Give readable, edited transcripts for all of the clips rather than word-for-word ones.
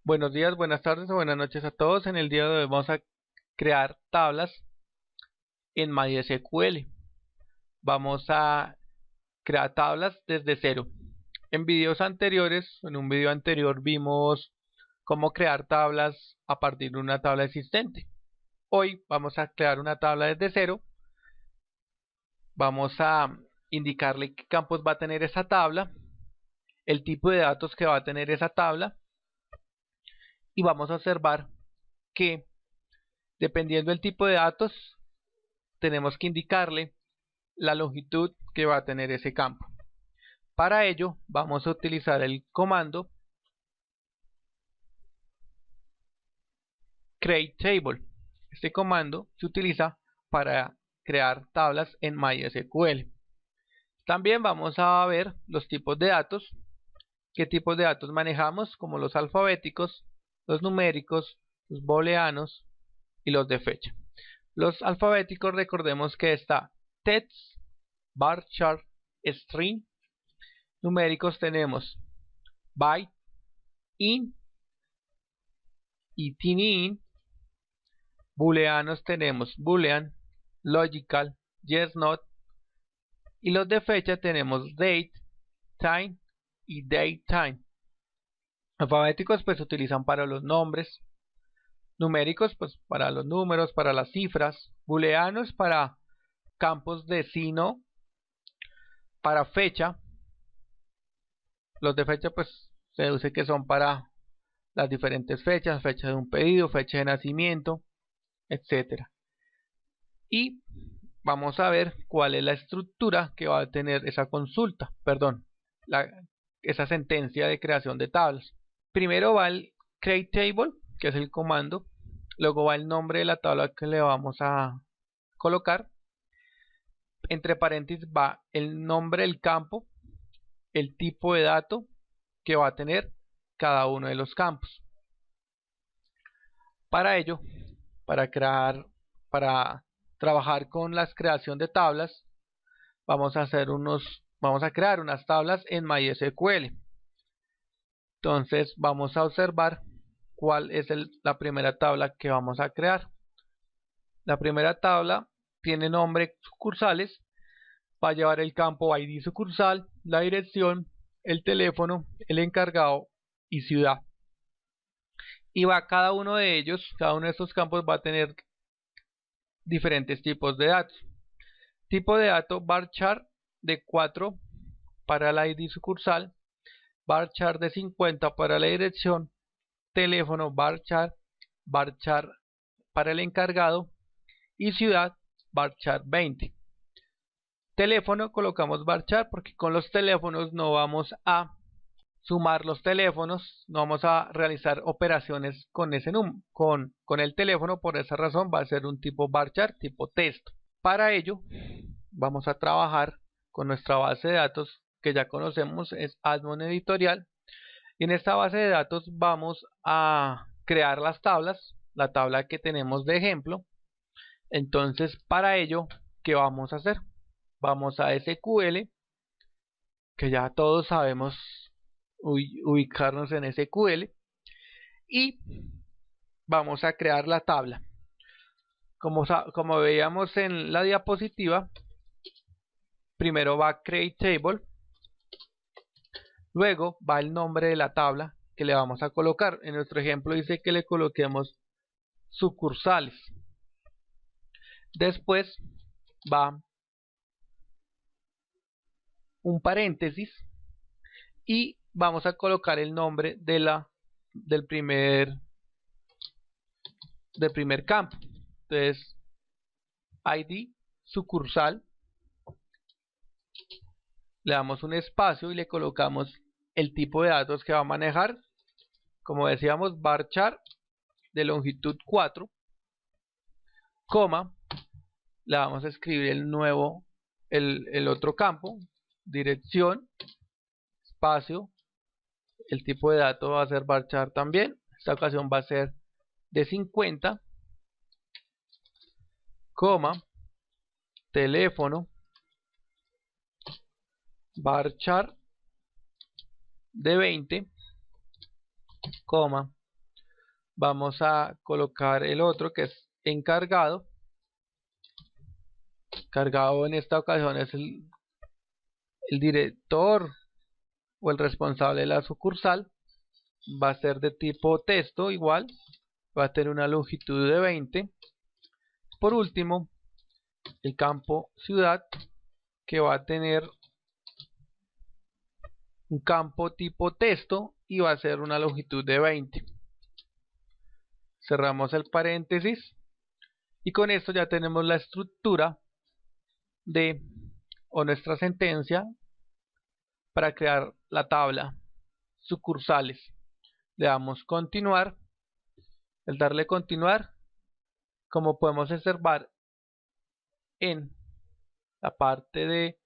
Buenos días, buenas tardes o buenas noches a todos. En el día de hoy vamos a crear tablas en MySQL. Vamos a crear tablas desde cero. En un video anterior vimos cómo crear tablas a partir de una tabla existente. Hoy vamos a crear una tabla desde cero. Vamos a indicarle qué campos va a tener esa tabla, el tipo de datos que va a tener esa tabla, y vamos a observar que dependiendo del tipo de datos tenemos que indicarle la longitud que va a tener ese campo. Para ello vamos a utilizar el comando createTable. Este comando se utiliza para crear tablas en MySQL. También vamos a ver los tipos de datos, qué tipos de datos manejamos, como los alfabéticos, los numéricos, los booleanos y los de fecha. Los alfabéticos, recordemos que está text, varchar, string. Numéricos tenemos byte, int y tiny. Booleanos tenemos boolean, logical, yes, not. Y los de fecha tenemos date, time y datetime. Alfabéticos pues se utilizan para los nombres, numéricos pues para los números, para las cifras, booleanos para campos de sí, no, para fecha. Los de fecha pues se deduce que son para las diferentes fechas, fecha de un pedido, fecha de nacimiento, etcétera. Y vamos a ver cuál es la estructura que va a tener esa consulta, esa sentencia de creación de tablas. Primero va el createTable, que es el comando. Luego va el nombre de la tabla que le vamos a colocar. Entre paréntesis va el nombre del campo, el tipo de dato que va a tener cada uno de los campos. Para ello, para trabajar con la creación de tablas, vamos a crear unas tablas en MySQL. Entonces vamos a observar cuál es la primera tabla que vamos a crear. La primera tabla tiene nombre sucursales, va a llevar el campo ID sucursal, la dirección, el teléfono, el encargado y ciudad. Y cada uno de estos campos va a tener diferentes tipos de datos. Tipo de dato varchar de 4 para la ID sucursal, varchar de 50 para la dirección, teléfono varchar para el encargado y ciudad varchar 20. Teléfono colocamos varchar porque con los teléfonos no vamos a sumar los teléfonos, no vamos a realizar operaciones con ese con el teléfono. Por esa razón va a ser un tipo varchar, tipo texto. Para ello vamos a trabajar con nuestra base de datos que ya conocemos, es Admon Editorial, y en esta base de datos vamos a crear las tablas, la tabla que tenemos de ejemplo. Entonces para ello, ¿qué vamos a hacer? Vamos a SQL, que ya todos sabemos ubicarnos en SQL, y vamos a crear la tabla. Como veíamos en la diapositiva, primero va createTable, luego va el nombre de la tabla que le vamos a colocar. En nuestro ejemplo dice que le coloquemos sucursales. Después va un paréntesis y vamos a colocar el nombre del primer campo. Entonces ID sucursal, le damos un espacio y le colocamos el tipo de datos que va a manejar. Como decíamos, varchar de longitud 4, coma, le vamos a escribir el otro campo, dirección, espacio, el tipo de dato va a ser varchar también. Esta ocasión va a ser de 50, coma, teléfono, varchar de 20, coma, Vamos a colocar el otro que es encargado. Encargado en esta ocasión es el director o el responsable de la sucursal. Va a ser de tipo texto igual. Va a tener una longitud de 20. Por último, el campo ciudad, que va a tener un campo tipo texto y va a ser una longitud de 20. Cerramos el paréntesis y con esto ya tenemos la estructura o nuestra sentencia para crear la tabla sucursales. Le damos continuar. Al darle continuar, como podemos observar en la parte de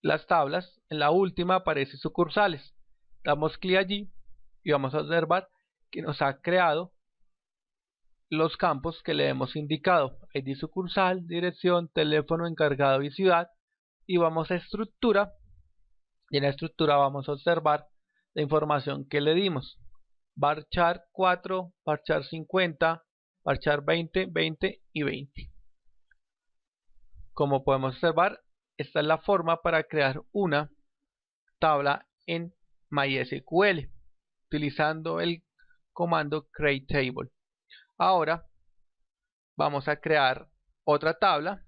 las tablas, en la última aparece sucursales. Damos clic allí y vamos a observar que nos ha creado los campos que le hemos indicado: ID sucursal, dirección, teléfono, encargado y ciudad. Y vamos a estructura, y en la estructura vamos a observar la información que le dimos: varchar 4, varchar 50, varchar 20, 20 y 20. Como podemos observar, esta es la forma para crear una tabla en MySQL utilizando el comando createTable. Ahora vamos a crear otra tabla,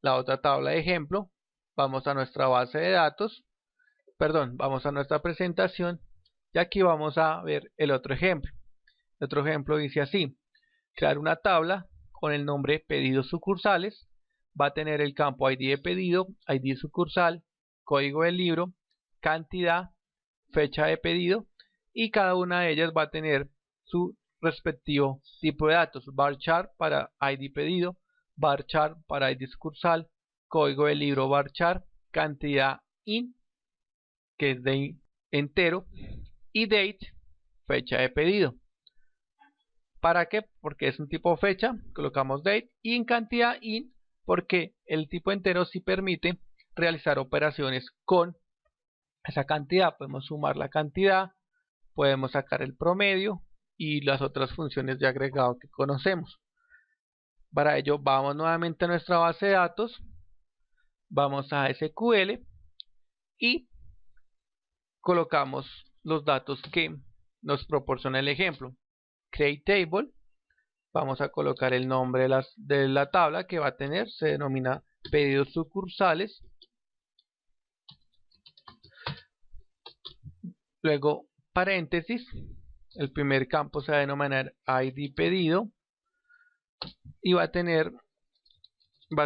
la otra tabla de ejemplo. Vamos a nuestra base de datos, vamos a nuestra presentación y aquí vamos a ver el otro ejemplo. El otro ejemplo dice así: crear una tabla con el nombre pedidos sucursales. Va a tener el campo ID de pedido, ID sucursal, código del libro, cantidad, fecha de pedido, y cada una de ellas va a tener su respectivo tipo de datos: varchar para ID pedido, varchar para ID sucursal, código del libro varchar, cantidad int, que es de entero, y date, fecha de pedido. ¿Para qué? Porque es un tipo fecha, colocamos date, y en cantidad int, porque el tipo entero sí permite realizar operaciones con esa cantidad. Podemos sumar la cantidad, podemos sacar el promedio y las otras funciones de agregado que conocemos. Para ello vamos nuevamente a nuestra base de datos, vamos a SQL y colocamos los datos que nos proporciona el ejemplo. createTable, vamos a colocar el nombre de la tabla que va a tener, se denomina pedidos sucursales. Luego paréntesis, el primer campo se va a denominar ID pedido y va a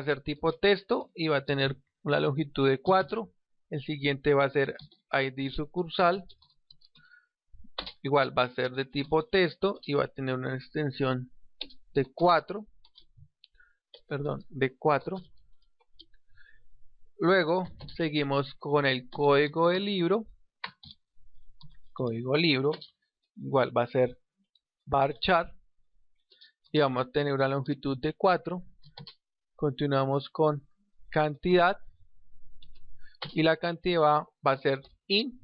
ser tipo texto y va a tener una longitud de 4. El siguiente va a ser ID sucursal, igual va a ser de tipo texto y va a tener una extensión de 4. Luego seguimos con el código del libro. Igual va a ser varchar y vamos a tener una longitud de 4. Continuamos con cantidad y la cantidad va a ser int.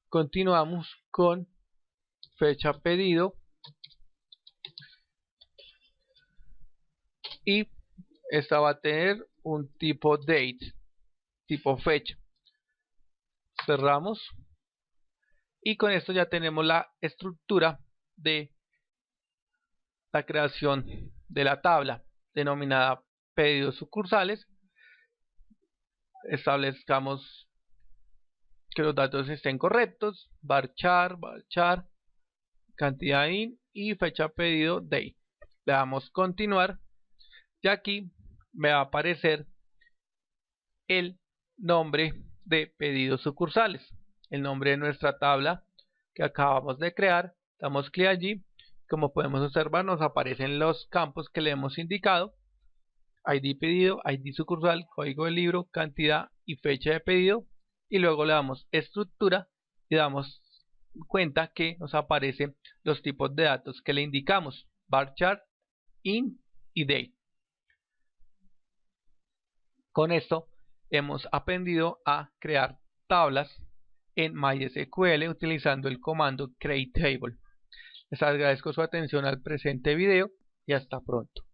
Continuamos con fecha pedido y esta va a tener un tipo date, tipo fecha. Cerramos y con esto ya tenemos la estructura de la creación de la tabla denominada pedidos sucursales. Establezcamos que los datos estén correctos: varchar, cantidad int y fecha pedido date. Le damos continuar y aquí me va a aparecer el nombre de pedidos sucursales, el nombre de nuestra tabla que acabamos de crear. Damos clic allí. Como podemos observar, nos aparecen los campos que le hemos indicado: ID pedido, ID sucursal, código del libro, cantidad y fecha de pedido. Y luego le damos estructura y damos cuenta que nos aparecen los tipos de datos que le indicamos: varchar, int y date. Con esto hemos aprendido a crear tablas en MySQL utilizando el comando createTable. Les agradezco su atención al presente video y hasta pronto.